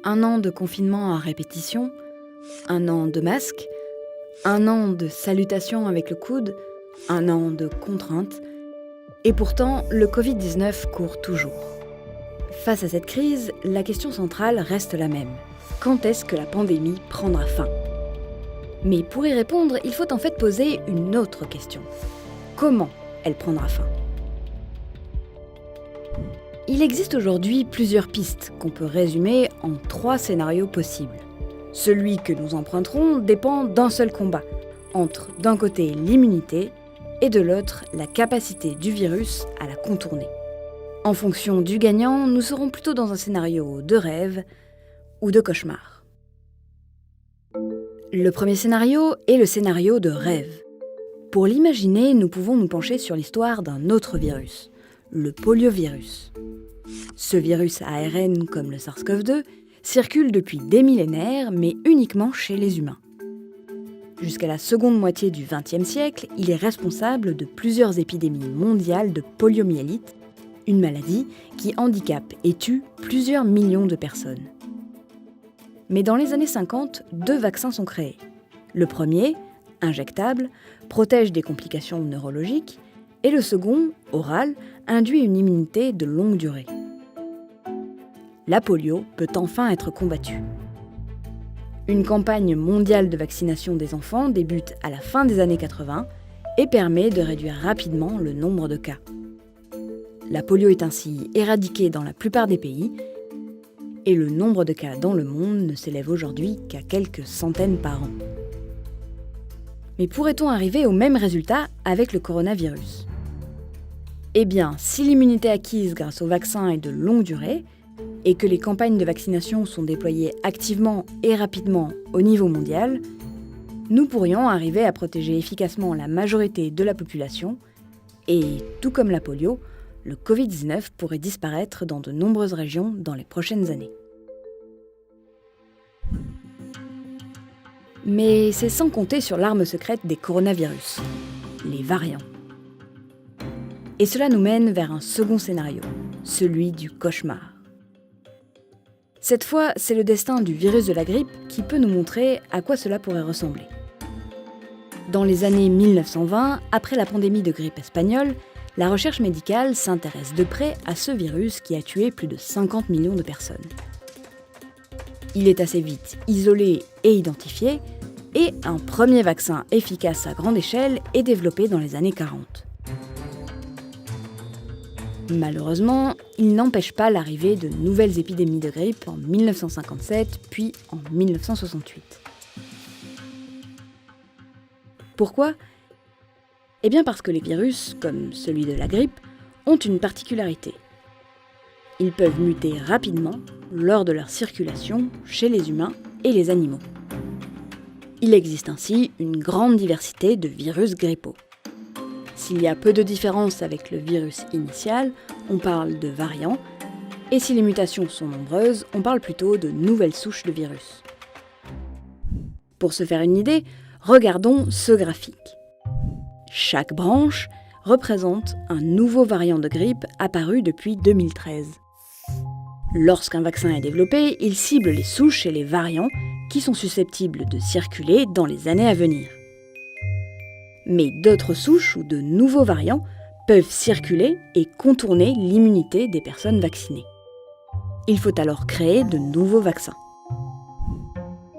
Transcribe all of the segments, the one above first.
1 an de confinement à répétition, 1 an de masque, 1 an de salutations avec le coude, 1 an de contraintes. Et pourtant, le Covid-19 court toujours. Face à cette crise, la question centrale reste la même. Quand est-ce que la pandémie prendra fin ? Mais pour y répondre, il faut en fait poser une autre question. Comment elle prendra fin ? Il existe aujourd'hui plusieurs pistes qu'on peut résumer en 3 scénarios possibles. Celui que nous emprunterons dépend d'un seul combat, entre d'un côté l'immunité et de l'autre la capacité du virus à la contourner. En fonction du gagnant, nous serons plutôt dans un scénario de rêve ou de cauchemar. Le premier scénario est le scénario de rêve. Pour l'imaginer, nous pouvons nous pencher sur l'histoire d'un autre virus, le poliovirus. Ce virus à ARN comme le SARS-CoV-2 circule depuis des millénaires, mais uniquement chez les humains. Jusqu'à la seconde moitié du XXe siècle, il est responsable de plusieurs épidémies mondiales de poliomyélite, une maladie qui handicape et tue plusieurs millions de personnes. Mais dans les années 50, 2 vaccins sont créés. Le premier, injectable, protège des complications neurologiques, et le second, oral, induit une immunité de longue durée. La polio peut enfin être combattue. Une campagne mondiale de vaccination des enfants débute à la fin des années 80 et permet de réduire rapidement le nombre de cas. La polio est ainsi éradiquée dans la plupart des pays et le nombre de cas dans le monde ne s'élève aujourd'hui qu'à quelques centaines par an. Mais pourrait-on arriver au même résultat avec le coronavirus ? Eh bien, si l'immunité acquise grâce au vaccin est de longue durée, et que les campagnes de vaccination sont déployées activement et rapidement au niveau mondial, nous pourrions arriver à protéger efficacement la majorité de la population, et, tout comme la polio, le Covid-19 pourrait disparaître dans de nombreuses régions dans les prochaines années. Mais c'est sans compter sur l'arme secrète des coronavirus, les variants. Et cela nous mène vers un second scénario, celui du cauchemar. Cette fois, c'est le destin du virus de la grippe qui peut nous montrer à quoi cela pourrait ressembler. Dans les années 1920, après la pandémie de grippe espagnole, la recherche médicale s'intéresse de près à ce virus qui a tué plus de 50 millions de personnes. Il est assez vite isolé et identifié, et un premier vaccin efficace à grande échelle est développé dans les années 40. Malheureusement, il n'empêche pas l'arrivée de nouvelles épidémies de grippe en 1957 puis en 1968. Pourquoi ? Eh bien parce que les virus, comme celui de la grippe, ont une particularité. Ils peuvent muter rapidement lors de leur circulation chez les humains et les animaux. Il existe ainsi une grande diversité de virus grippaux. S'il y a peu de différence avec le virus initial, on parle de variants, et si les mutations sont nombreuses, on parle plutôt de nouvelles souches de virus. Pour se faire une idée, regardons ce graphique. Chaque branche représente un nouveau variant de grippe apparu depuis 2013. Lorsqu'un vaccin est développé, il cible les souches et les variants qui sont susceptibles de circuler dans les années à venir. Mais d'autres souches ou de nouveaux variants peuvent circuler et contourner l'immunité des personnes vaccinées. Il faut alors créer de nouveaux vaccins.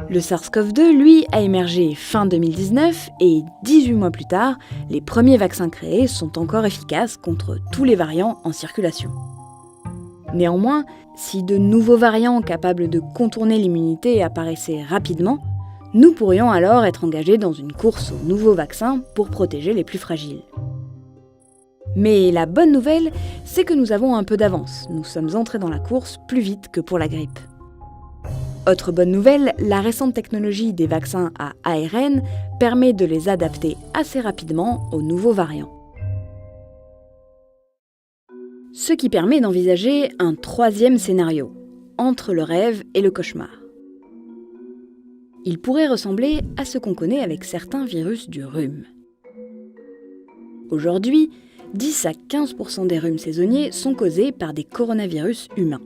Le SARS-CoV-2, lui, a émergé fin 2019 et 18 mois plus tard, les premiers vaccins créés sont encore efficaces contre tous les variants en circulation. Néanmoins, si de nouveaux variants capables de contourner l'immunité apparaissaient rapidement, nous pourrions alors être engagés dans une course aux nouveaux vaccins pour protéger les plus fragiles. Mais la bonne nouvelle, c'est que nous avons un peu d'avance. Nous sommes entrés dans la course plus vite que pour la grippe. Autre bonne nouvelle, la récente technologie des vaccins à ARN permet de les adapter assez rapidement aux nouveaux variants. Ce qui permet d'envisager un troisième scénario, entre le rêve et le cauchemar. Il pourrait ressembler à ce qu'on connaît avec certains virus du rhume. Aujourd'hui, 10 à 15% des rhumes saisonniers sont causés par des coronavirus humains.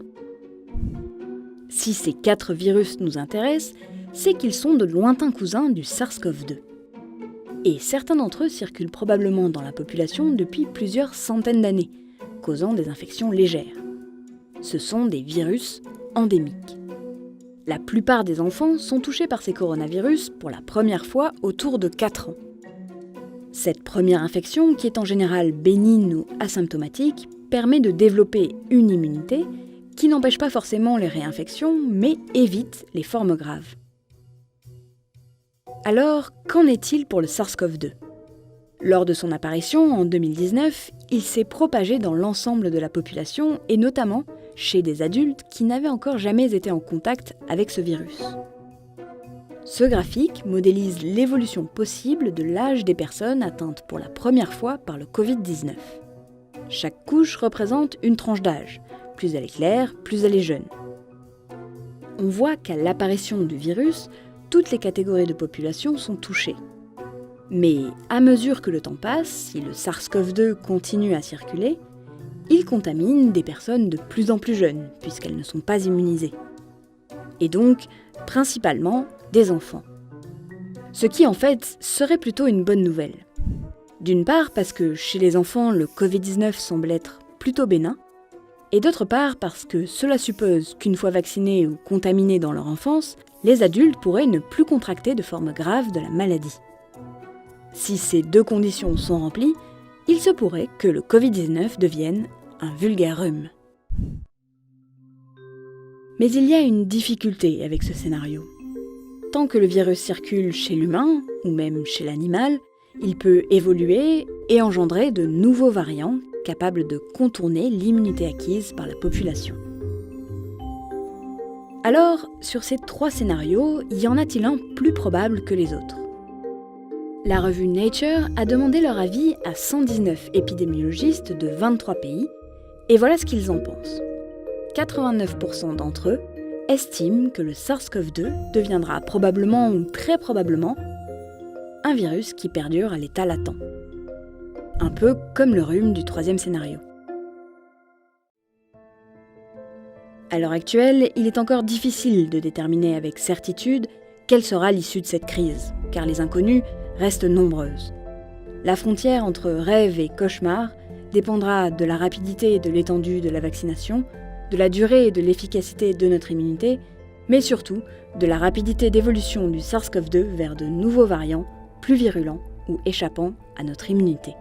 Si ces 4 virus nous intéressent, c'est qu'ils sont de lointains cousins du SARS-CoV-2. Et certains d'entre eux circulent probablement dans la population depuis plusieurs centaines d'années, causant des infections légères. Ce sont des virus endémiques. La plupart des enfants sont touchés par ces coronavirus pour la première fois autour de 4 ans. Cette première infection, qui est en général bénigne ou asymptomatique, permet de développer une immunité qui n'empêche pas forcément les réinfections, mais évite les formes graves. Alors, qu'en est-il pour le SARS-CoV-2 ? Lors de son apparition en 2019, il s'est propagé dans l'ensemble de la population et notamment chez des adultes qui n'avaient encore jamais été en contact avec ce virus. Ce graphique modélise l'évolution possible de l'âge des personnes atteintes pour la première fois par le Covid-19. Chaque couche représente une tranche d'âge. Plus elle est claire, plus elle est jeune. On voit qu'à l'apparition du virus, toutes les catégories de population sont touchées. Mais à mesure que le temps passe, si le SARS-CoV-2 continue à circuler, il contamine des personnes de plus en plus jeunes, puisqu'elles ne sont pas immunisées. Et donc, principalement, des enfants. Ce qui, en fait, serait plutôt une bonne nouvelle. D'une part, parce que chez les enfants, le Covid-19 semble être plutôt bénin, et d'autre part, parce que cela suppose qu'une fois vaccinés ou contaminés dans leur enfance, les adultes pourraient ne plus contracter de forme grave de la maladie. Si ces 2 conditions sont remplies, il se pourrait que le Covid-19 devienne un vulgaire rhume. Mais il y a une difficulté avec ce scénario. Tant que le virus circule chez l'humain, ou même chez l'animal, il peut évoluer et engendrer de nouveaux variants capables de contourner l'immunité acquise par la population. Alors, sur ces 3 scénarios, y en a-t-il un plus probable que les autres ? La revue Nature a demandé leur avis à 119 épidémiologistes de 23 pays, et voilà ce qu'ils en pensent. 89% d'entre eux estiment que le SARS-CoV-2 deviendra probablement ou très probablement un virus qui perdure à l'état latent. Un peu comme le rhume du 3e scénario. À l'heure actuelle, il est encore difficile de déterminer avec certitude quelle sera l'issue de cette crise, car les inconnues restent nombreuses. La frontière entre rêve et cauchemar dépendra de la rapidité et de l'étendue de la vaccination, de la durée et de l'efficacité de notre immunité, mais surtout de la rapidité d'évolution du SARS-CoV-2 vers de nouveaux variants plus virulents ou échappant à notre immunité.